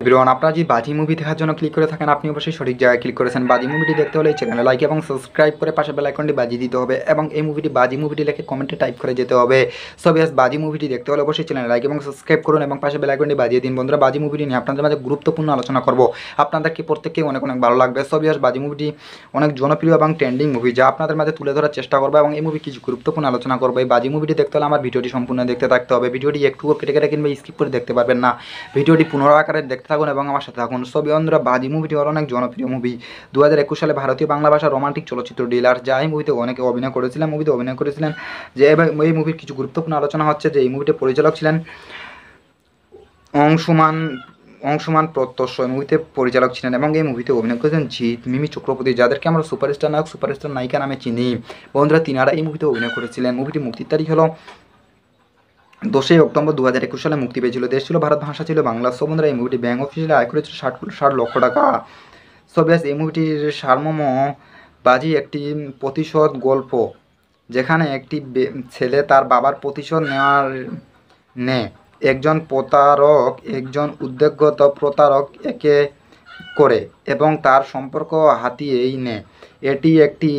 Everyone, আপনারা যদি বাজি মুভি দেখার জন্য ক্লিক করে থাকেন, আপনি অবশ্যই সঠিক জায়গায় ক্লিক করেছেন। বাজি মুভিটি দেখতে হলে চ্যানেলে লাইক এবং সাবস্ক্রাইব করে পাশে বেল আইকনটি বাজিয়ে দিতে হবে এবং এই মুভিটি বাজি মুভিটি লিখে কমেন্টে টাইপ করে যেতে হবে। সো বিয়াস, বাজি মুভিটি দেখতে হলে অবশ্যই চ্যানেলে লাইক এবং সাবস্ক্রাইব করুন এবং পাশে বেল আইকনটি বাজিয়ে দিন। বন্ধুরা, বাজি মুভিটি নিয়ে আপনাদের মাঝে গুরুত্বপূর্ণ আলোচনা করব, আপনাদেরকে প্রত্যেককেই অনেক অনেক ভালো লাগবে। সো বিয়াস, বাজি মুভিটি অনেক জনপ্রিয় এবং ট্রেন্ডিং মুভি, যা আপনাদের মাঝে তুলে ধরার চেষ্টা করবো এবং এই মুভি কিছু গুরুত্বপূর্ণ আলোচনা করবো। এই বাজি মুভিটি দেখতে হলে আমার ভিডিওটি সম্পূর্ণ দেখতে থাকতে হবে। ভিডিওটি একটুও কেটে কেটে কিংবা স্কিপ করে দেখতে পারবেন না। ভিডিওটি পুনরায় আকারে দেখতে থাকুন এবং আমার সাথে থাকুন। সো বন্ধুরা, বাজি মুভিটি হলো অনেক জনপ্রিয় মুভি। 2021 সালে ভারতীয় বাংলা ভাষার রোমান্টিক চলচ্চিত্র ডিলার, যা এই মুভিতে অনেকে অভিনয় করেছিলেন। যে এই মুভির কিছু গুরুত্বপূর্ণ আলোচনা হচ্ছে যে এই মুভিতে পরিচালক ছিলেন অংশুমান প্রত্যক্ষ। এই মুভিতে পরিচালক ছিলেন এবং এই মুভিতে অভিনয় করেছেন জিৎ, মিমি চক্রবর্তী, যাদেরকে আমরা সুপারস্টার নায়ক সুপারস্টার নায়িকা নামে চিনি। বন্ধুরা, তিনারা এই মুভিতে অভিনয় করেছিলেন। মুভিটি মুক্তির তারিখ হলো 10 অক্টোবর 2021 সালে মুক্তি পেয়েছিল। দেশ ছিল ভারত, ভাষা ছিল বাংলা। সো বন্ধুরা, এই মুভিটি ব্যাং অফিসিয়ালি আয় করেছিল 60 লক্ষ টাকা। সো ব্যাস, এই মুভিটির সারমর্ম, বাজি একটি প্রতিশোধ গল্প, যেখানে একটি ছেলে তার বাবার প্রতিশোধ নেয়। একজন প্রতারক, একজন উদ্যোগগত প্রতারক একে করে এবং তার সম্পর্ক হাতিয়েই নেয়। এটি একটি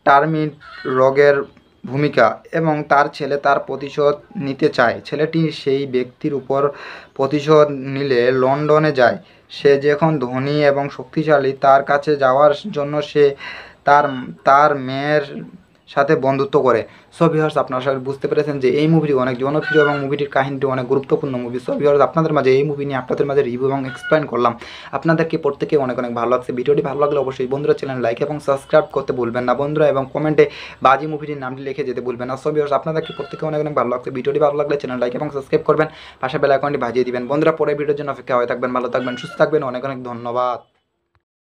টার্মিট রোগের ভূমিকা এবং তার ছেলে তার প্রতিশোধ নিতে চায়। ছেলেটি সেই ব্যক্তির উপর প্রতিশোধ নিলে লন্ডনে যায়। সে যখন ধনী এবং শক্তিশালী, তার কাছে যাওয়ার জন্য সে তার মেয়ের সাথে বন্ধুত্ব করে। সো ভিউয়ার্স, আপনারা সবাই বুঝতে পেরেছেন যে এই মুভিটি অনেক জনপ্রিয় এবং মুভিটির কাহিনীটি অনেক গুরুত্বপূর্ণ মুভি। সো ভিউয়ার্স, আপনাদের মাঝে এই মুভি নিয়ে আপনাদের মাঝে রিভিউ এবং এক্সপ্লেন করলাম। আপনাদেরকে প্রত্যেকে অনেক অনেক ভালো লাগছে। ভিডিওটি ভালো লাগলে অবশ্যই বন্ধুরা চ্যানেল লাইক এবং সাবস্ক্রাইব করতে ভুলবেন না বন্ধুরা, এবং কমেন্টে বাজি মুভিটির নামটি লিখে যেতে ভুলবেন না। সো ভিউয়ার্স, আপনাদেরকে প্রত্যেকে অনেক অনেক ভালো লাগছে। ভিডিওটি ভালো লাগলে চ্যানেল লাইক এবং সাবস্ক্রাইব করবেন, পাশে বেল আইকনটি বাজিয়ে দিবেন। বন্ধুরা, পরের ভিডিওর জন্য অপেক্ষা হয়ে থাকবেন। ভালো থাকবেন, সুস্থ থাকবেন। অনেক অনেক ধন্যবাদ।